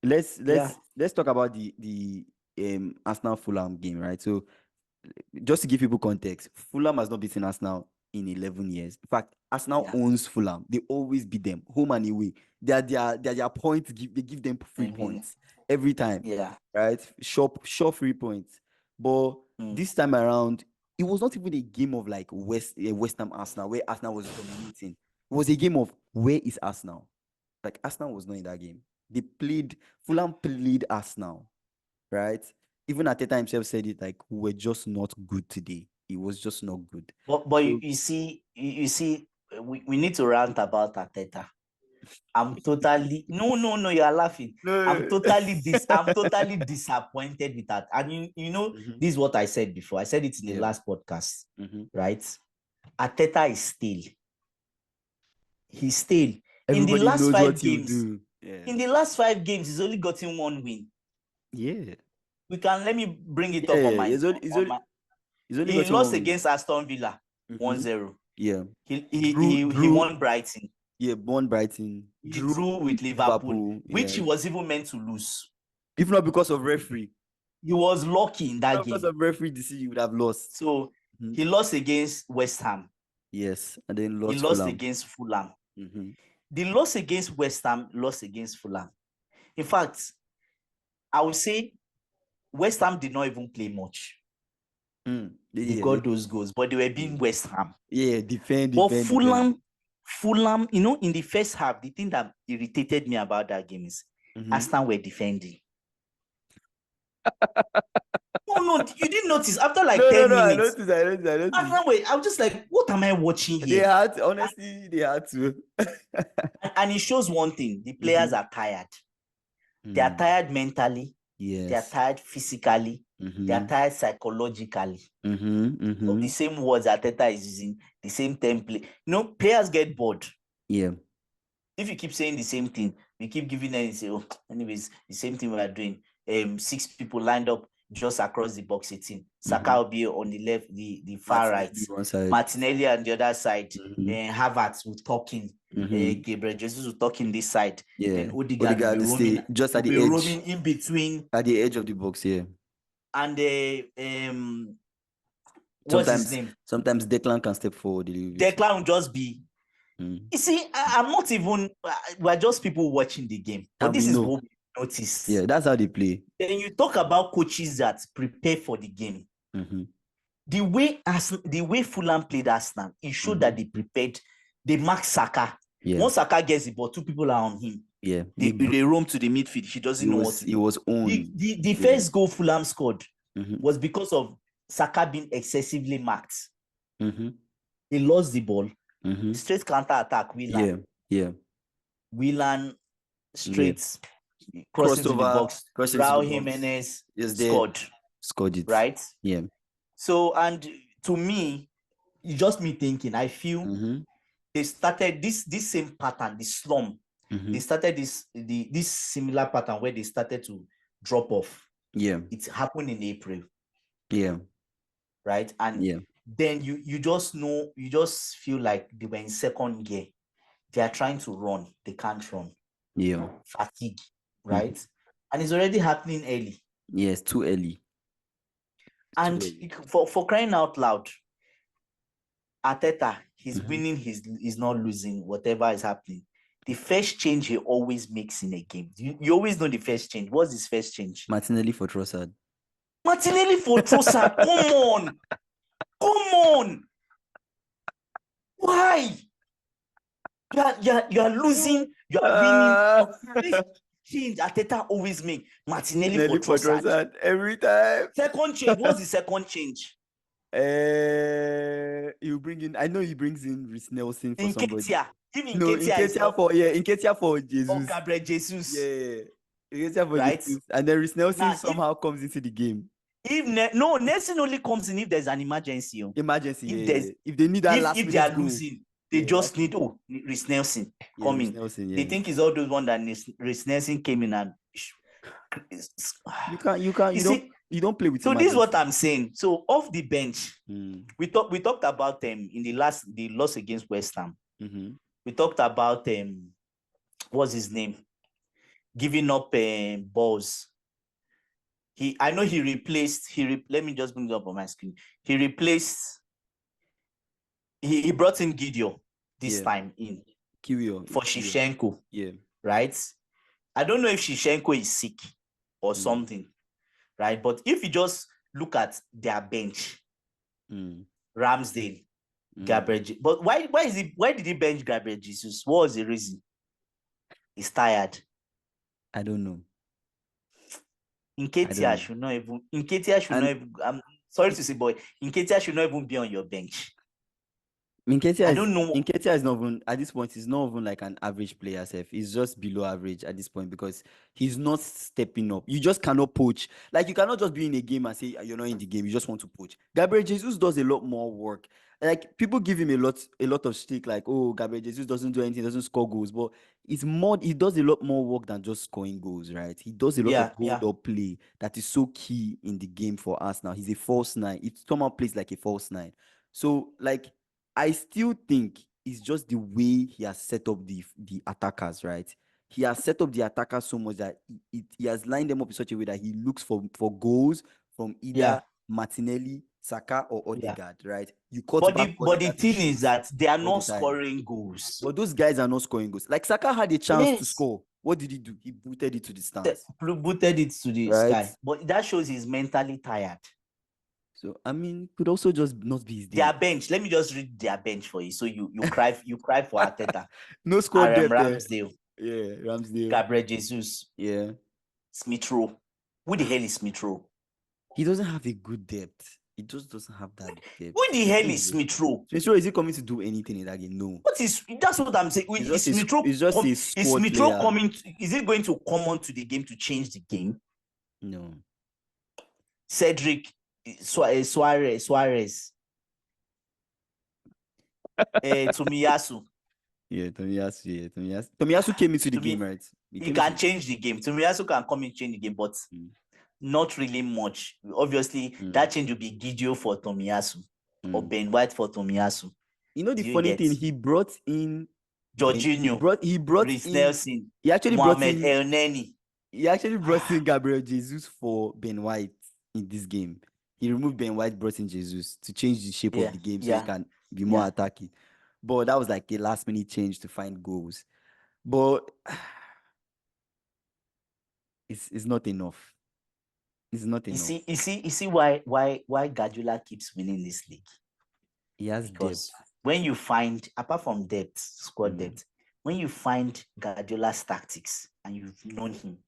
let's talk about the Arsenal Fulham game, right? So just to give people context, Fulham has not beaten Arsenal in 11 years. In fact, Arsenal owns Fulham. They always beat them, home and away. They are their points. They give them free points every time. Yeah. Right? Short free points. But this time around, it was not even a game of like West Ham Arsenal where Arsenal was dominating. It was a game of where is Arsenal? Like Arsenal was not in that game. Fulham played Arsenal, right? Even Ateta himself said it, like, we're just not good today. It was just not good. But you see, we need to rant about Ateta. I'm totally no, you are laughing. No. I'm totally disappointed with that. And you know, this is what I said before. I said it in the last podcast, right? Ateta is stale. He's stale. Everybody in the last knows 5 what games, do. Yeah. In the last 5 games, he's only gotten 1 win. Yeah. Let me bring it up on my. He lost against Aston Villa 1-0. Yeah. He won Brighton. Yeah, won Brighton. He drew with Liverpool, which he was even meant to lose. If not because of referee. He was lucky in that game. Because of referee decision, he would have lost. So he lost against West Ham. Yes, and then lost. He lost against Fulham. The loss against West Ham, lost against Fulham. In fact, I would say West Ham did not even play much. They got those goals, but they were being West Ham. Yeah, defend. But Fulham, you know, in the first half, the thing that irritated me about that game is Arsenal were defending. No, you didn't notice after like 10 minutes. I noticed. I was just like, what am I watching here? They had to. And it shows one thing: the players are tired. They are tired mentally. Yes. They are tired physically. They are tired psychologically. So the same words Ateta is using, the same template. You know, players get bored. Yeah. If you keep saying the same thing, we keep giving them and say, oh, anyways, the same thing we are doing. 6 people lined up just across the box 18. Saka will be on the left, the far right. Martinelli on the other side. Havertz will talking. Gabriel Jesus will talking this side. Yeah. And Odegaard will be roaming, just at the edge. Roaming in between. At the edge of the box, yeah. And what's his name? Sometimes Declan can step forward. Declan will just be. You see, I'm not even. We're just people watching the game. But this is what we notice. Yeah, that's how they play. Then you talk about coaches that prepare for the game. The way Fulham played Arsenal, it showed that they prepared. They mark Saka. Yeah. Once Saka gets the ball, 2 people are on him. Yeah, they roam to the midfield. He doesn't know what to do. He was on. The first goal Fulham scored was because of Saka being excessively marked. He lost the ball. Straight counter attack. Whelan straight crossing to the box. Raul Jimenez scored it. Right? Yeah. So, and to me, it's just me thinking. I feel they started this same pattern, the slump. They started this similar pattern where they started to drop off. Yeah. It happened in April. Yeah. Right? And then you just know, you just feel like they were in second gear. They are trying to run. They can't run. Yeah. Fatigue. Right? And it's already happening early. Yes, too early. And for crying out loud, Ateta, he's winning, he's not losing, whatever is happening. The first change he always makes in a game. You always know the first change. What's his first change? Martinelli for Trossard. Come on. Why? You are losing. You are winning. Change Ateta always make. Martinelli for Trossard. Every time. Second change. What's the second change? You bring in. I know he brings in Reece Nelson for somebody. Nketiah for Jesus. Oh, Gabriel Jesus. Yeah. Nketiah for Jesus. And then Reece Nelson somehow comes into the game. Nelson only comes in if there's an emergency. If they need that last minute. If they are losing, they just need Reece Nelson coming. They think it's all those one that Reece Nelson came in and you don't play with. So this is what I'm saying. So off the bench, we talked about them in the loss against West Ham. We talked about what's his name? giving up balls. I know he replaced. Let me just bring it up on my screen. He replaced. He brought in Gideon this time in for Shevchenko. Yeah. Right. I don't know if Shevchenko is sick or something. Right. But if you just look at their bench, Ramsdale, Gabriel. But why did he bench Gabriel Jesus? What was the reason? He's tired. I don't know. Nketiah should not even. I'm sorry to say, boy. Nketiah should not even be on your bench. I don't know. Nketiah is not even at this point. He's not even like an average player. He's just below average at this point because he's not stepping up. You just cannot poach. Like you cannot just be in a game and say you're not in the game. You just want to poach. Gabriel Jesus does a lot more work. Like people give him a lot of stick. Like, oh, Gabriel Jesus doesn't do anything, doesn't score goals, but it's more. He does a lot more work than just scoring goals, right? He does a lot of hold-up play that is so key in the game for us now. He's a false nine. It somehow plays like a false nine. So like. I still think it's just the way he has set up the attackers, right? He has set up the attackers so much that he has lined them up in such a way that he looks for goals from either Martinelli, Saka, or Odegaard, right? You cut back. But the thing is that they are not scoring goals. But those guys are not scoring goals. Like Saka had a chance to score. What did he do? He booted it to the stands. Booted it to the sky. But that shows he's mentally tired. So I mean, could also just not be his day. Their bench. Let me just read their bench for you. So you cry for Arteta. No score depth. Ramsdale. Yeah, Ramsdale. Gabriel Jesus. Yeah. Smith Rowe. Who the hell is Smith Rowe? He doesn't have a good depth. He just doesn't have that depth. Who the hell is Smith Rowe? Smith Rowe, is he coming to do anything in that game? No. That's what I'm saying. Is Smith Rowe coming? Is it going to come onto the game to change the game? No. Cedric Suarez. Tomiyasu. Yeah, Tomiyasu. Tomiyasu came into the game, right? He can change the game. Tomiyasu can come and change the game, but not really much. Obviously, that change will be Gideon for Tomiyasu or Ben White for Tomiyasu. You know the funny thing, he brought in Jorginho. He brought Reece in Nelson. He actually Mohamed El Neni. He actually brought in Gabriel Jesus for Ben White in this game. He removed Ben White, brought in Jesus to change the shape of the game so he can be more attacking. But that was like a last-minute change to find goals. But it's not enough. It's not enough. You see why Guardiola keeps winning this league? He has depth. When you find, apart from depth, squad depth, when you find Guardiola's tactics and you've known him,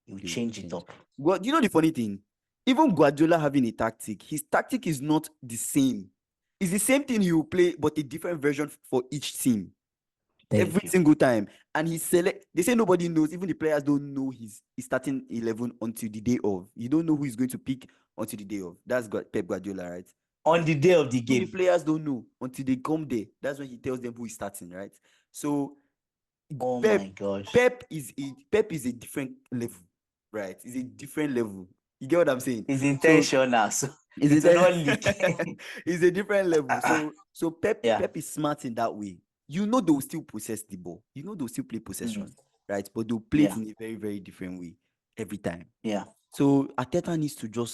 you change it up. Well, you know the funny thing? Even Guardiola having a tactic, his tactic is not the same. It's the same thing he will play, but a different version for each team. Every single time. And they say nobody knows, even the players don't know his starting 11 until the day of. You don't know who he's going to pick until the day of. That's Pep Guardiola, right? On the day of the game. The players don't know until they come there. That's when he tells them who is starting, right? So my gosh. Pep is a different level, right? It's a different level. You get what I'm saying? It's intentional. So it's a different level. So Pep is smart in that way. You know they will still possess the ball. You know they'll still play possession, right? But they'll play it in a very, very different way every time. Yeah. So Arteta needs to do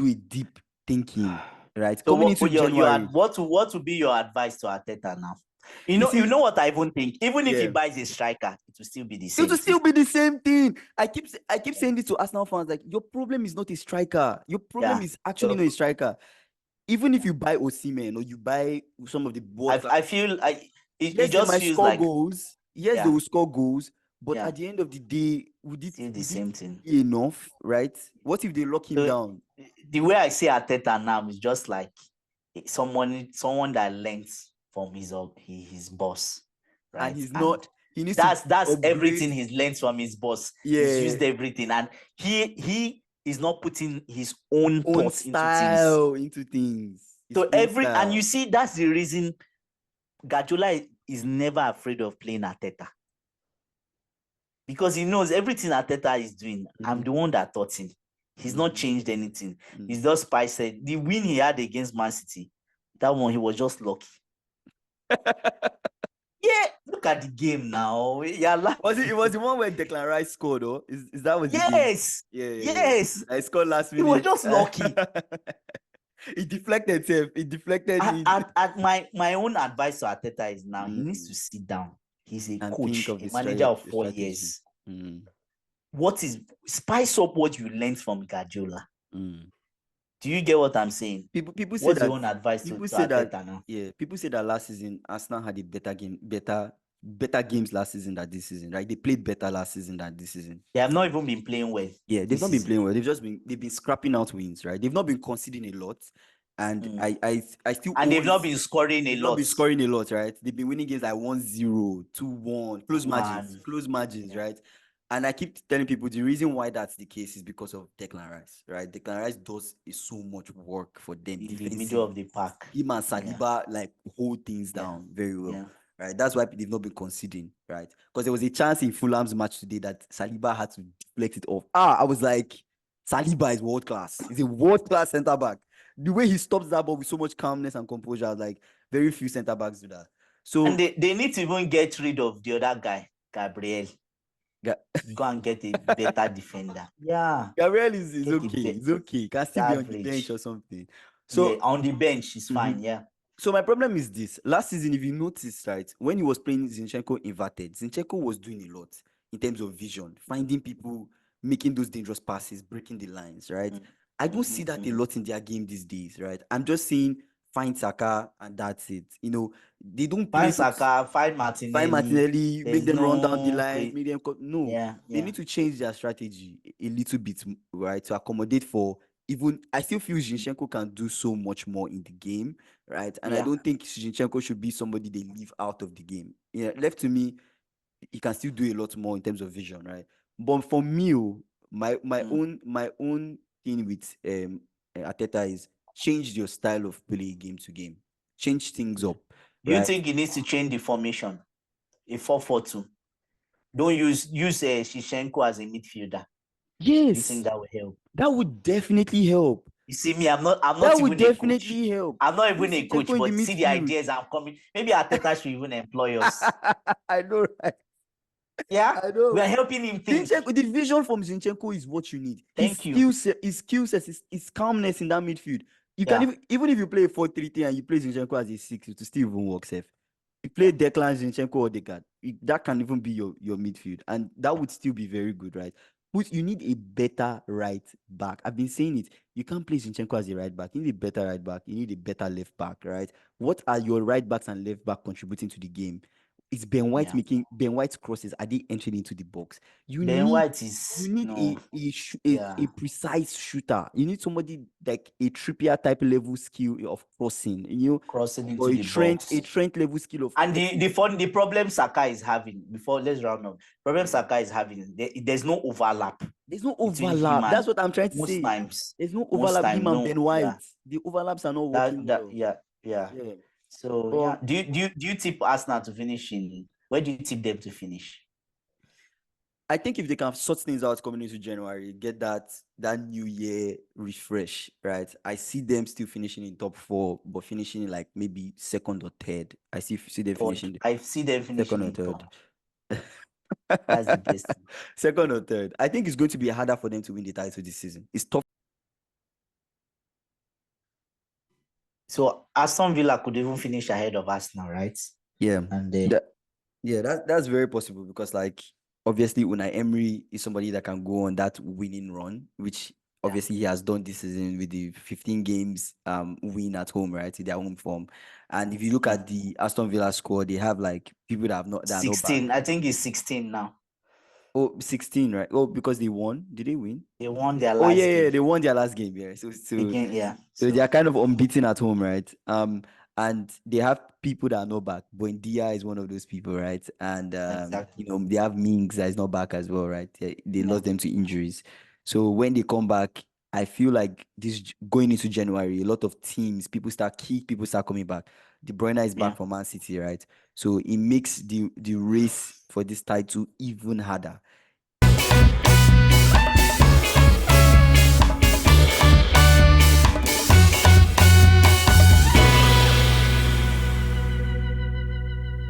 a deep thinking, right? So what would be your advice to Arteta now? You know what I even think. Even if he buys a striker, it will still be the same. It will still be the same thing. I keep saying this to Arsenal fans, like your problem is not a striker. Your problem is actually not a striker. Even if you buy Osimhen or you buy some of the boys, I feel it just feels like goals. Yes, they will score goals, but at the end of the day, would it the same thing be enough, right? What if they lock him down? The way I see Arteta now is just like someone that learns from his boss, right? And he's not. He needs that's everything he's learned from his boss. Yeah, he's used everything, and he is not putting his own thoughts into things. So and you see, that's the reason Guardiola is never afraid of playing Arteta, because he knows everything Arteta is doing. I'm the one that taught him. He's not changed anything. He's just spiced. The win he had against Man City, that one he was just lucky. Yeah, look at the game now. Yeah, It was the one where Declan Rice scored, though. Is that was the game? yes, Yeah. yes. I scored last He minute. was just lucky. He deflected himself. He deflected in. At my own advice to Arteta is now he needs to sit down. He's a And coach, think of a the manager of strategy. 4 years. What is spice up what you learned from Guardiola? Do you get what I'm saying? People say What's that your own advice to Arteta now? Yeah, people say that last season Arsenal had a better games last season than this season. Right? They played better last season than this season. They have not even been playing well. Yeah, they've not been playing well. They've been scrapping out wins, right? They've not been conceding a lot. And I still and they've not been scoring a lot. Not been scoring a lot, right? They've been winning games like 1-0, 2-1, close margins, right? And I keep telling people the reason why that's the case is because of Declan Rice, right? Declan Rice does so much work for them in the middle of the park. Him and Saliba like hold things down very well, right? That's why they've not been conceding, right? Because there was a chance in Fulham's match today that Saliba had to deflect it off. I was like, Saliba is world class. He's a world class centre back. The way he stops that ball with so much calmness and composure, like very few centre backs do that. So and they need to even get rid of the other guy, Gabriel. Go and get a better defender. Yeah, Gabriel is okay. He's okay. Can still be on the bench or something. So on the bench is fine. Yeah. So my problem is this. Last season, if you notice, right, when he was playing Zinchenko inverted, Zinchenko was doing a lot in terms of vision, finding people, making those dangerous passes, breaking the lines, right? I don't see that a lot in their game these days, right? I'm just saying find Saka and that's it. You know, they don't play find Saka, find Martinelli, make them run down the line, make them they need to change their strategy a little bit, right, to accommodate for even. I still feel Zinchenko can do so much more in the game, right? And I don't think Zinchenko should be somebody they leave out of the game. Yeah, left to me, he can still do a lot more in terms of vision, right? But for me, my own thing with Arteta is change your style of play game to game. Change things up. Do you think he needs to change the formation? A 4-4-2. Don't use Zinchenko as a midfielder. Yes. You think that would help? That would definitely help. You see me, I'm not that even would definitely a coach. help. I'm not even a coach, but see the ideas I'm coming. Maybe Arteta should even employ us. I know, right? Yeah, I know. We're helping him think. The vision from Zinchenko is what you need. His skill set, his calmness in that midfield. You can even if you play a 4-3-3 and you play Zinchenko as a 6, it will still even work safe. You play Declan, Zinchenko, or Odegaard. That can even be your midfield, and that would still be very good, right? But you need a better right back. I've been saying it. You can't play Zinchenko as a right back. You need a better right back. You need a better left back, right? What are your right backs and left back contributing to the game? Is Ben White making Ben White's crosses? Are they entering into the box? You need a precise shooter. You need somebody like a Trippier type level skill of crossing. Crossing into or the box. A Trent level skill of. And the problem Saka is having, before let's round up. Problem Saka is having, there's no overlap. There's no overlap. That's what I'm trying to say. Most times there's no overlap. Him and Ben White. Yeah. The overlaps are not working well. Yeah. So do you tip Arsenal to finish in? Where do you tip them to finish? I think if they can sort things out coming into January, get that new year refresh, right? I see them still finishing in top 4, but finishing in like maybe 2nd or 3rd. I see them finishing. I see them finishing 2nd or 3rd. That's the best. 2nd or 3rd. I think it's going to be harder for them to win the title this season. It's tough. So Aston Villa could even finish ahead of Arsenal, right? Yeah, and that's very possible because, like, obviously Unai Emery is somebody that can go on that winning run, which obviously he has done this season with the 15 games win at home, right, in their home form. And if you look at the Aston Villa squad, they have like people that have not 16. I think it's 16 now. Oh, 16, right? Oh, because they won. Did they win? They won their last game. Yeah, they won their last game. Yeah. So they are kind of unbeaten at home, right? And they have people that are not back. Buendia is one of those people, right? And they have Mings that is not back as well, right? They lost them to injuries. So when they come back, I feel like this going into January, a lot of teams, people start coming back. De Bruyne is back from Man City, right? So it makes the race for this title even harder.